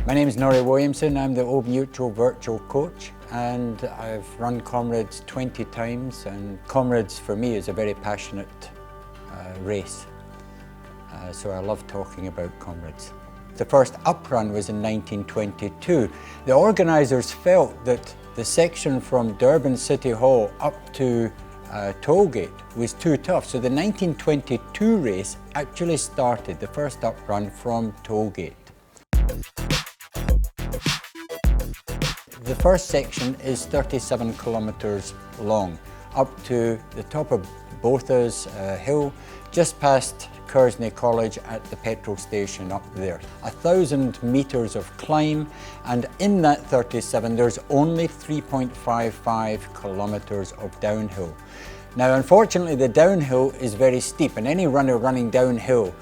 My name is Norrie Williamson. I'm the Old Mutual virtual coach, and I've run Comrades 20 times, and Comrades for me is a very passionate race. So I love talking about Comrades. The first up run was in 1922. The organisers felt that the section from Durban City Hall up to Tollgate was too tough. So the 1922 race actually started, the first up run, from Tollgate. The first section is 37 kilometres long, up to the top of Botha's Hill, just past Kearsney College at the petrol station up there. 1,000 metres of climb, and in that 37 there's only 3.55 kilometres of downhill. Now unfortunately the downhill is very steep, and any runner running downhill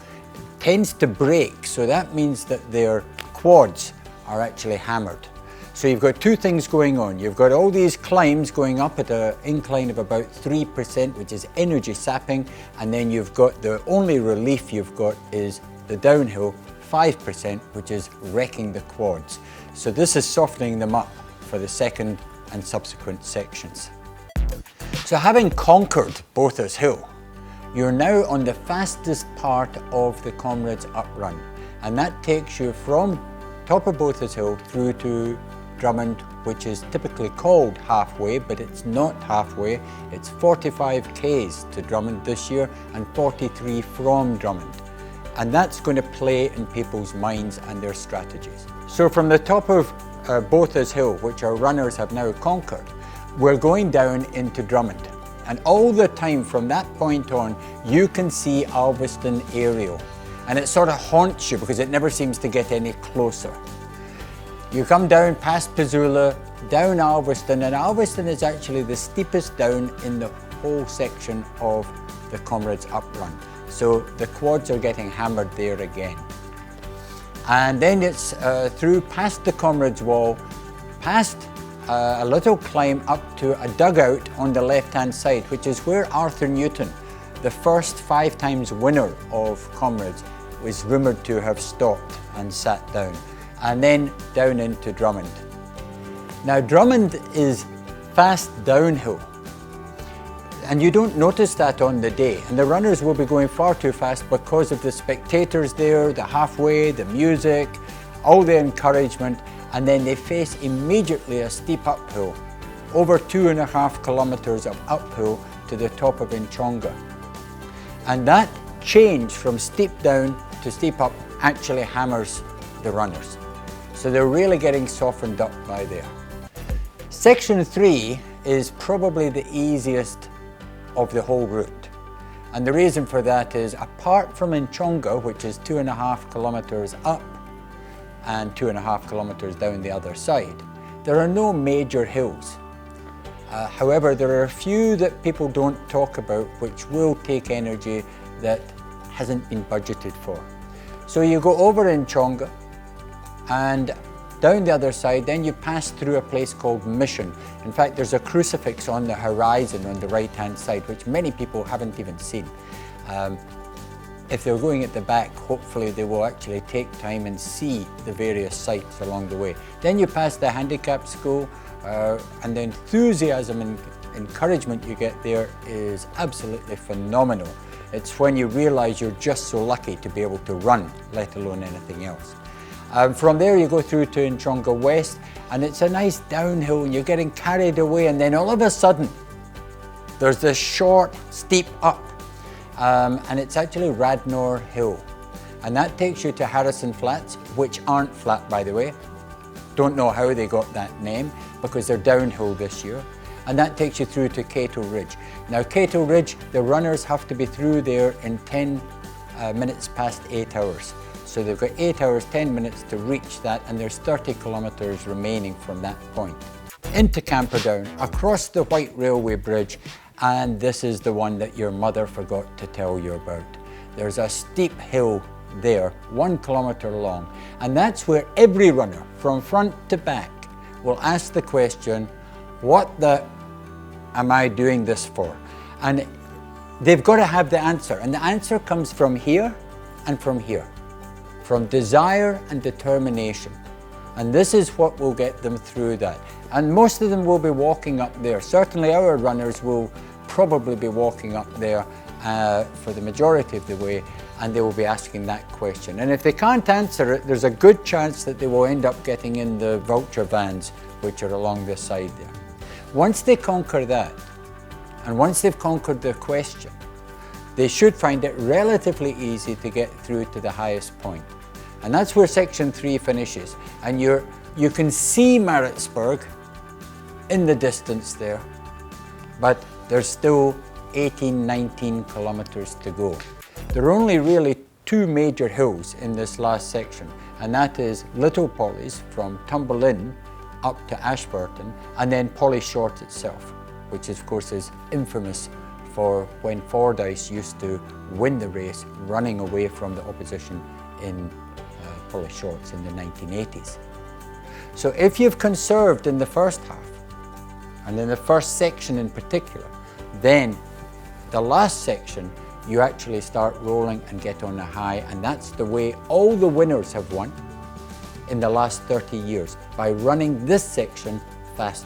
tends to break, so that means that their quads are actually hammered. So you've got two things going on. You've got all these climbs going up at an incline of about 3%, which is energy sapping, and then you've got the only relief you've got is the downhill 5%, which is wrecking the quads. So this is softening them up for the second and subsequent sections. So having conquered Botha's Hill, you're now on the fastest part of the Comrades Up run, and that takes you from top of Botha's Hill through to Drummond, which is typically called halfway, but it's not halfway. It's 45 k's to Drummond this year and 43 from Drummond. And that's going to play in people's minds and their strategies. So from the top of Botha's Hill, which our runners have now conquered, we're going down into Drummond. And all the time from that point on, you can see Alveston aerial. And it sort of haunts you because it never seems to get any closer. You come down past Pizula, down Alveston, and Alveston is actually the steepest down in the whole section of the Comrades Up run. So the quads are getting hammered there again. And then it's through past the Comrades Wall, past a little climb up to a dugout on the left-hand side, which is where Arthur Newton, the first 5 times winner of Comrades, was rumoured to have stopped and sat down. And then down into Drummond. Now Drummond is fast downhill, and you don't notice that on the day, and the runners will be going far too fast because of the spectators there, the halfway, the music, all the encouragement, and then they face immediately a steep uphill, over 2.5 kilometres of uphill to the top of Inchonga. And that change from steep down to steep up actually hammers the runners. So they're really getting softened up by there. Section 3 is probably the easiest of the whole route. And the reason for that is, apart from Inchonga, which is 2.5 kilometres up and 2.5 kilometres down the other side, there are no major hills. However, there are a few that people don't talk about which will take energy that hasn't been budgeted for. So you go over Inchonga and down the other side, then you pass through a place called Mission. In fact, there's a crucifix on the horizon on the right-hand side, which many people haven't even seen. If they're going at the back, hopefully they will actually take time and see the various sites along the way. Then you pass the handicap school, and the enthusiasm and encouragement you get there is absolutely phenomenal. It's when you realise you're just so lucky to be able to run, let alone anything else. From there you go through to Inchonga West, and it's a nice downhill, and you're getting carried away, and then all of a sudden there's this short, steep up, and it's actually Radnor Hill. And that takes you to Harrison Flats, which aren't flat, by the way. Don't know how they got that name, because they're downhill this year. And that takes you through to Cato Ridge. Now Cato Ridge, the runners have to be through there in 10 minutes past 8 hours. So they've got 8 hours, 10 minutes to reach that, and there's 30 kilometres remaining from that point. Into Camperdown, across the White Railway Bridge, and this is the one that your mother forgot to tell you about. There's a steep hill there, 1 kilometre long, and that's where every runner, from front to back, will ask the question, what the am I doing this for? And they've got to have the answer, and the answer comes from here and from here. From desire and determination. And this is what will get them through that. And most of them will be walking up there. Certainly our runners will probably be walking up there for the majority of the way, and they will be asking that question. And if they can't answer it, there's a good chance that they will end up getting in the voucher vans, which are along this side there. Once they conquer that, and once they've conquered the question, they should find it relatively easy to get through to the highest point. And that's where section 3 finishes. And you can see Maritzburg in the distance there, but there's still 18, 19 kilometers to go. There are only really 2 major hills in this last section, and that is Little Polly's from Tumble Inn up to Ashburton, and then Polly Short itself, which of course is infamous for when Fordyce used to win the race running away from the opposition in Polly Shorts in the 1980s. So if you've conserved in the first half, and in the first section in particular, then the last section you actually start rolling and get on a high, and that's the way all the winners have won in the last 30 years, by running this section faster.